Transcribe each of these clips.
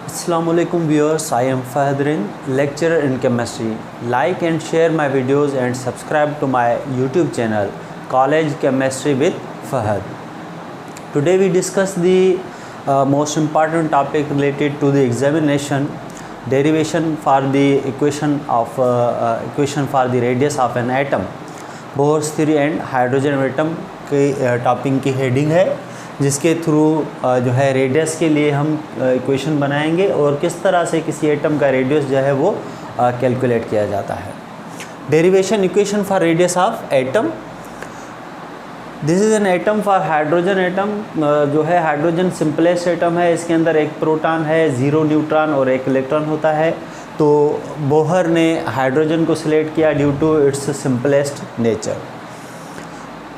Assalamualaikum viewers, I am Fahad Rind, lecturer in chemistry. Like and share my videos and subscribe to my YouTube channel College Chemistry with Fahad. Today we discuss the most important topic related to the examination, derivation for the equation for the radius of an atom. Bohr's theory and hydrogen atom के topic की heading है, जिसके through जो है radius के लिए हम equation बनाएंगे और किस तरह से किसी एटम का रेडियस जो है वो कैलकुलेट किया जाता है. Derivation equation for radius of atom. This is an atom for hydrogen atom. जो है हाइड्रोजन सिंपलेस्ट एटम है. इसके अंदर एक प्रोटॉन है, 0 न्यूट्रॉन और 1 इलेक्ट्रॉन होता है. तो बोहर ने हाइड्रोजन को सिलेक्ट किया due to its simplest nature.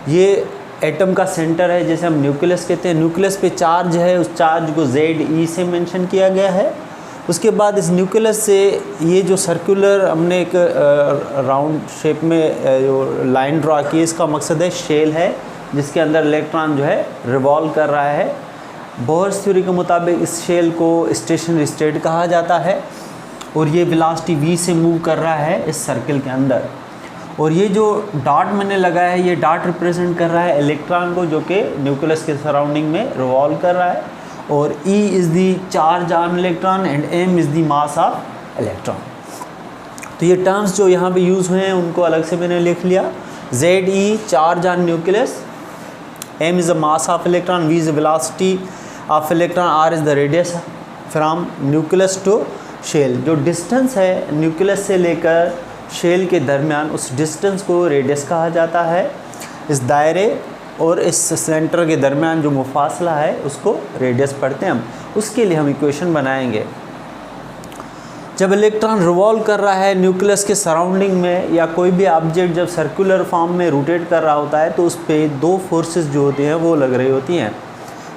ये एटम का सेंटर है, जैसे हम न्यूक्लियस कहते हैं. न्यूक्लियस पे चार्ज है, उस चार्ज को ZE से मेंशन किया गया है. उसके बाद इस न्यूक्लियस से ये जो सर्कुलर हमने एक राउंड शेप में जो लाइन ड्रा की, इसका मकसद है शेल है, जिसके अंदर इलेक्ट्रॉन जो है रिवॉल्व कर रहा है. बोहर्स थ्योरी के मुताबिक इस शेल को स्टेशनरी स्टेट कहा जाता है और ये वेलोसिटी v से मूव कर रहा है इस सर्किल के अंदर. और ये जो डॉट मैंने लगाया है, ये डॉट रिप्रेजेंट कर रहा है इलेक्ट्रॉन को, जो कि न्यूक्लियस के सराउंडिंग में रिवॉल्व कर रहा है. और E is the charge on electron and M is the mass of electron. तो ये टर्म्स जो यहाँ पे यूज़ हुए हैं उनको अलग से मैंने लिख लिया. ZE charge on nucleus, M is the mass of electron, V is the velocity of electron, R is the radius from nucleus to shell. जो डिस्टेंस है न्यूक्लियस से लेकर शेल के दरमियान, उस डिस्टेंस को रेडियस कहा जाता है. इस दायरे और इस सेंटर के दरमियान जो मुफासला है उसको रेडियस पढ़ते हैं हम. उसके लिए हम इक्वेशन बनाएंगे. जब इलेक्ट्रॉन रिवॉल्व कर रहा है न्यूक्लियस के सराउंडिंग में, या कोई भी ऑब्जेक्ट जब सर्कुलर फॉर्म में रोटेट कर रहा होता है, तो उस पर दो फोर्सेस जो होती हैं वो लग रही होती हैं.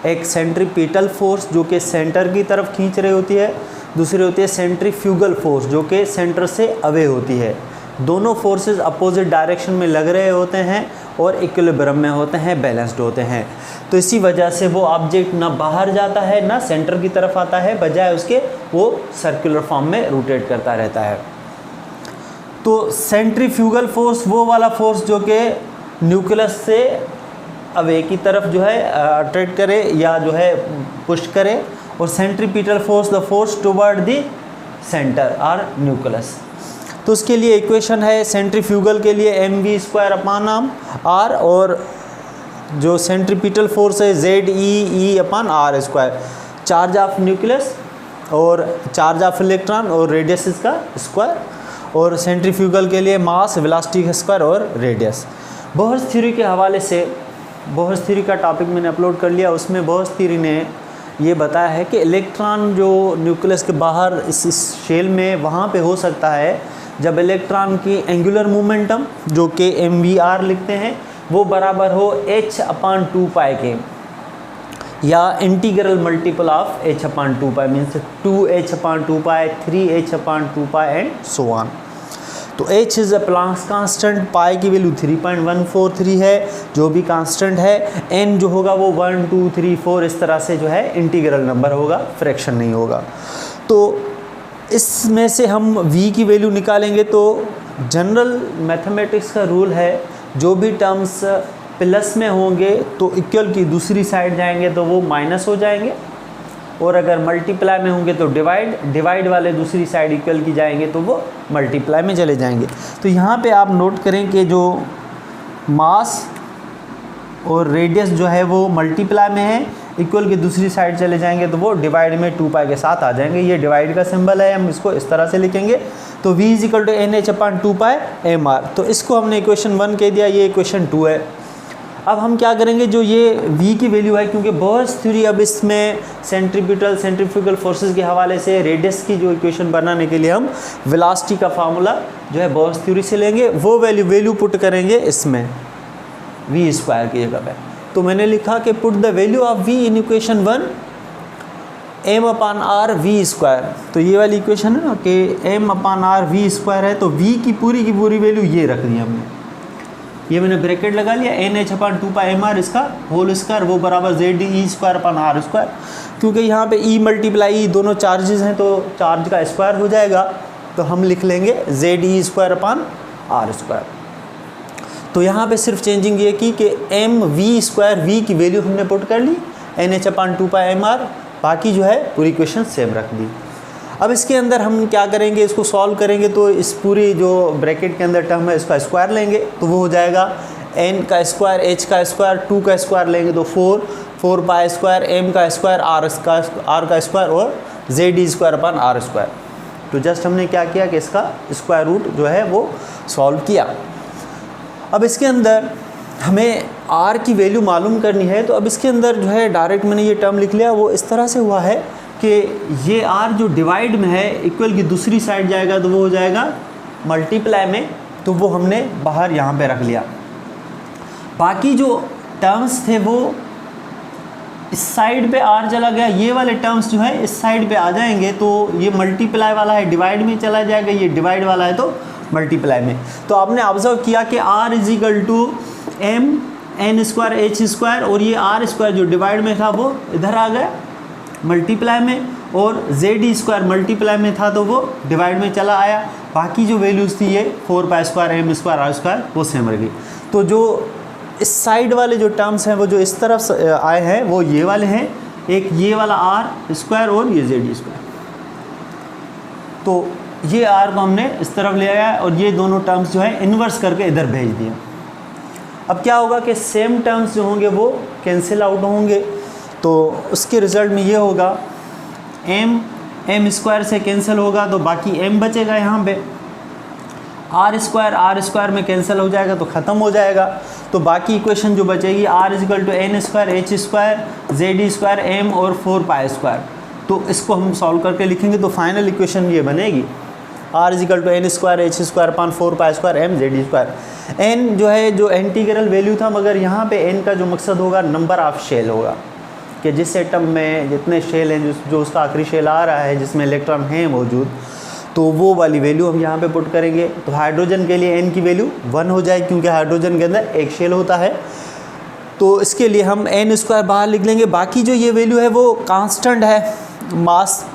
एक सेंट्रीपिटल फोर्स जो कि सेंटर की तरफ खींच रही होती है, दूसरी होती है सेंट्रीफ्यूगल फोर्स जो कि सेंटर से अवे होती है. दोनों फोर्सेस अपोजिट डायरेक्शन में लग रहे होते हैं और इक्विलिब्रियम में होते हैं, बैलेंस्ड होते हैं. तो इसी वजह से वो ऑब्जेक्ट ना बाहर जाता है ना सेंटर की तरफ आता है, बजाय उसके वो सर्कुलर फॉर्म में रोटेट करता रहता है. तो सेंट्रीफ्यूगल फोर्स वो वाला फोर्स जो कि न्यूक्लियस से अवे की तरफ जो है अट्रैक्ट करे या जो है पुश करे, और centripetal force the force toward the centre और न्यूक्लियस. तो उसके लिए इक्वेशन है सेंट्रीफ्यूगल के लिए mv²/r, और जो सेंट्रीपिटल फोर्स है ZE/r². चार्ज ऑफ न्यूक्लियस और चार्ज ऑफ इलेक्ट्रॉन और रेडियस इसका स्क्वायर, और सेंट्रीफ्यूगल के लिए मास, वेलोसिटी का स्क्वायर और रेडियस. बोहर्स थ्योरी के हवाले से, बोहर्स थ्योरी का टॉपिक मैंने अपलोड कर लिया. उसमें बोहर्स थ्योरी ने ये बताया है कि इलेक्ट्रॉन जो न्यूक्लियस के बाहर इस शेल में वहाँ पे हो सकता है जब इलेक्ट्रॉन की एंगुलर मोमेंटम जो कि mvr लिखते हैं वो बराबर हो h/2π के, या integral multiple of h/2π means 2h/2π, 3h/2π and so on. तो h is a Planck's constant, pi की वैल्यू 3.143 है जो भी कांस्टेंट है. n जो होगा वो 1, 2, 3, 4 इस तरह से जो है इंटीग्रल नंबर होगा, फ्रैक्शन नहीं होगा. तो इसमें से हम v की वैल्यू निकालेंगे. तो जनरल मैथमेटिक्स का रूल है, जो भी टर्म्स प्लस में होंगे तो इक्वल की दूसरी साइड जाएंगे तो वो माइनस हो जाएंगे, और अगर मल्टीप्लाई में होंगे तो डिवाइड वाले दूसरी साइड इक्वल की जाएंगे तो वो मल्टीप्लाई में चले जाएंगे. तो यहाँ पे आप नोट करें कि जो मास और रेडियस जो है वो मल्टीप्लाई में है, इक्वल की दूसरी साइड चले जाएंगे तो वो डिवाइड में 2π के साथ आ जाएंगे. ये डिवाइड का सिंबल है, हम इसको इस तरह से लिखेंगे. तो v = NH/2πmr. तो इसको हमने इक्वेशन 1 कह दिया, ये इक्वेशन 2 है. अब हम क्या करेंगे, जो ये v की वैल्यू है, क्योंकि बोहर्स थ्योरी अब इसमें सेंट्रीफ्यूगल फोर्सेस के हवाले से रेडियस की जो इक्वेशन बनाने के लिए हम वेलोसिटी का फार्मूला जो है बोहर्स थ्योरी से लेंगे, वो वैल्यू पुट करेंगे इसमें v² की जगह पे. तो मैंने लिखा कि put the value of v in equation 1 m/r v². तो ये वाली इक्वेशन है ना कि m/r v² है, तो v की पूरी वैल्यू ये रख दी हमने. ये मैंने ब्रैकेट लगा लिया, NH/2πmr इसका होल स्क्वायर वो बराबर ZE²/r², क्योंकि यहाँ पे E मल्टीप्लाई E दोनों चार्जेस हैं तो चार्ज का स्क्वायर हो जाएगा, तो हम लिख लेंगे ZE²/r²। तो यहाँ पे सिर्फ चेंजिंग ये की कि mv² v की वैल्यू हमने पुट कर ली NH/2πmr, बाकी जो है पूरी इक्वेशन सेम रख दी। अब इसके अंदर हम क्या करेंगे, इसको सॉल्व करेंगे तो इस पूरी जो ब्रैकेट के अंदर टर्म है इसका स्क्वायर लेंगे तो वो हो जाएगा n का स्क्वायर, h का स्क्वायर, 2 का स्क्वायर लेंगे तो 4π², m का स्क्वायर, r का स्क्वायर और ZE²/r²। तो जस्ट हमने क्या किया कि इसका स्क्वायर रूट जो है वो सॉल्व किया। अब इसके अंदर हमें r की वैल्यू मालूम करनी है, तो अब इसके अंदर जो है डायरेक्ट मैंने ये टर्म लिख लिया। वो इस तरह से हुआ है कि ये r जो डिवाइड में है इक्वल की दूसरी साइड जाएगा तो वो हो जाएगा मल्टीप्लाई में, तो वो हमने बाहर यहाँ पे रख लिया। बाकी जो टर्म्स थे वो इस साइड पे r चला गया, ये वाले टर्म्स जो है इस साइड पे आ जाएंगे, तो ये मल्टीप्लाई वाला है डिवाइड में चला जाएगा, ये डिवाइड वाला है तो मल्टीप्लाई में। तो आपने ऑब्जर्व किया कि r = m n² h² और ये r² जो डिवाइड में था वो इधर आ गया मल्टीप्लाई में, और ZE² मल्टीप्लाई में था तो वो डिवाइड में चला आया। बाकी जो वैल्यूज़ थी ये 4π² m² r² वो सेम रह गई। तो जो इस साइड वाले जो टर्म्स हैं वो जो इस तरफ आए हैं वो ये वाले हैं, एक ये वाला r² और ये ZE²। तो ये r को हमने इस तरफ ले आया और ये दोनों टर्म्स जो है इन्वर्स करके इधर भेज दिए। अब क्या होगा कि सेम टर्म्स जो होंगे वो कैंसिल आउट होंगे, तो उसके रिज़ल्ट में ये होगा m² से कैंसिल होगा तो बाकी m बचेगा, यहाँ पे r² में कैंसिल हो जाएगा तो ख़त्म हो जाएगा। तो बाकी इक्वेशन जो बचेगी r = n² h² ZE² m और 4π²। तो इसको हम सॉल्व करके लिखेंगे तो फाइनल इक्वेशन ये बनेगी r = n² h² 4π² m ZE²। n जो है जो इंटीग्रल वैल्यू था, मगर यहाँ पे n का जो मकसद होगा नंबर ऑफ शेल होगा, कि जिस एटम में जितने शेल हैं जो उसका आखिरी शेल आ रहा है जिसमें इलेक्ट्रॉन हैं मौजूद, तो वो वाली वैल्यू हम यहाँ पे पुट करेंगे। तो हाइड्रोजन के लिए n की वैल्यू 1 हो जाएगी क्योंकि हाइड्रोजन के अंदर एक शेल होता है, तो इसके लिए हम n² बाहर लिख लेंगे। बाकी जो ये वैल्यू है वो कांस्टेंट है, मास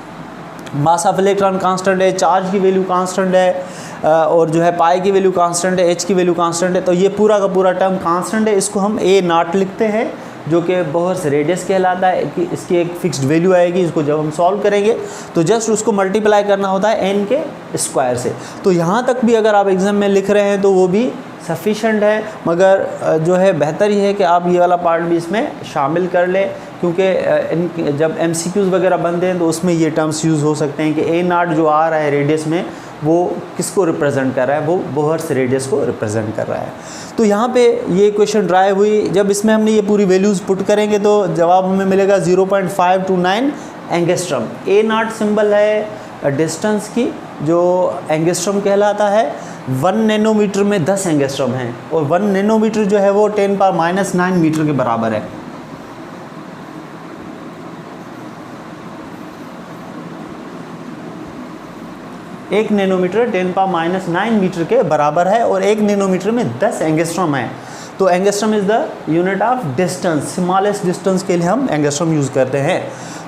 ऑफ इलेक्ट्रॉन कांस्टेंट है, चार्ज की वैल्यू कांस्टेंट है और जो है पाई की वैल्यू कांस्टेंट है, h की वैल्यू कांस्टेंट है। तो ये पूरा का पूरा टर्म कांस्टेंट है, इसको हम A0 लिखते हैं जो कि बोहर्स रेडियस कहलाता है, कि इसकी एक फिक्स्ड वैल्यू आएगी। इसको जब हम सॉल्व करेंगे तो जस्ट उसको मल्टीप्लाई करना होता है n के स्क्वायर से। तो यहाँ तक भी अगर आप एग्ज़ाम में लिख रहे हैं तो वो भी सफिशेंट है, मगर जो है बेहतर ही है कि आप ये वाला पार्ट भी इसमें शामिल कर लें, क्योंकि जब MCQs वगैरह बनते हैं तो उसमें ये टर्म्स यूज़ हो सकते हैं कि A0 जो आ रहा है रेडियस में वो किसको रिप्रेजेंट कर रहा है, वो बोहर्स रेडियस को रिप्रेजेंट कर रहा है। तो यहाँ पे ये क्वेश्चन ड्राइव हुई, जब इसमें हमने ये पूरी वैल्यूज़ पुट करेंगे तो जवाब हमें मिलेगा 0.529 एंगस्ट्रम। A0 सिंबल है डिस्टेंस की जो एंगस्ट्रम कहलाता है। 1 नैनोमीटर में 10 एंगस्ट्रम हैं और 1 नैनोमीटर जो है वो 10⁻⁹ मीटर के बराबर है। एक नैनोमीटर 10⁻⁹ मीटर के बराबर है और 1 नैनोमीटर में 10 एंगस्ट्रम है। तो angstrom is the unit of distance, smallest distance के लिए हम एंगस्ट्रम यूज़ करते हैं।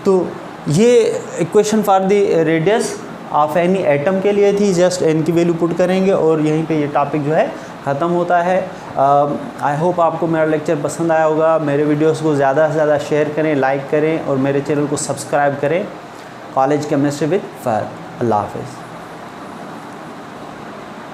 तो ये equation for the radius of any atom के लिए थी। जस्ट n की वैल्यू पुट करेंगे और यहीं पे ये टॉपिक जो है ख़त्म होता है। आई होप आपको मेरा लेक्चर पसंद आया होगा। मेरे वीडियोस को ज़्यादा से ज़्यादा शेयर करें, लाइक करें और मेरे चैनल को सब्सक्राइब करें। College chemistry with Fahad. अल्लाह हाफ़िज़।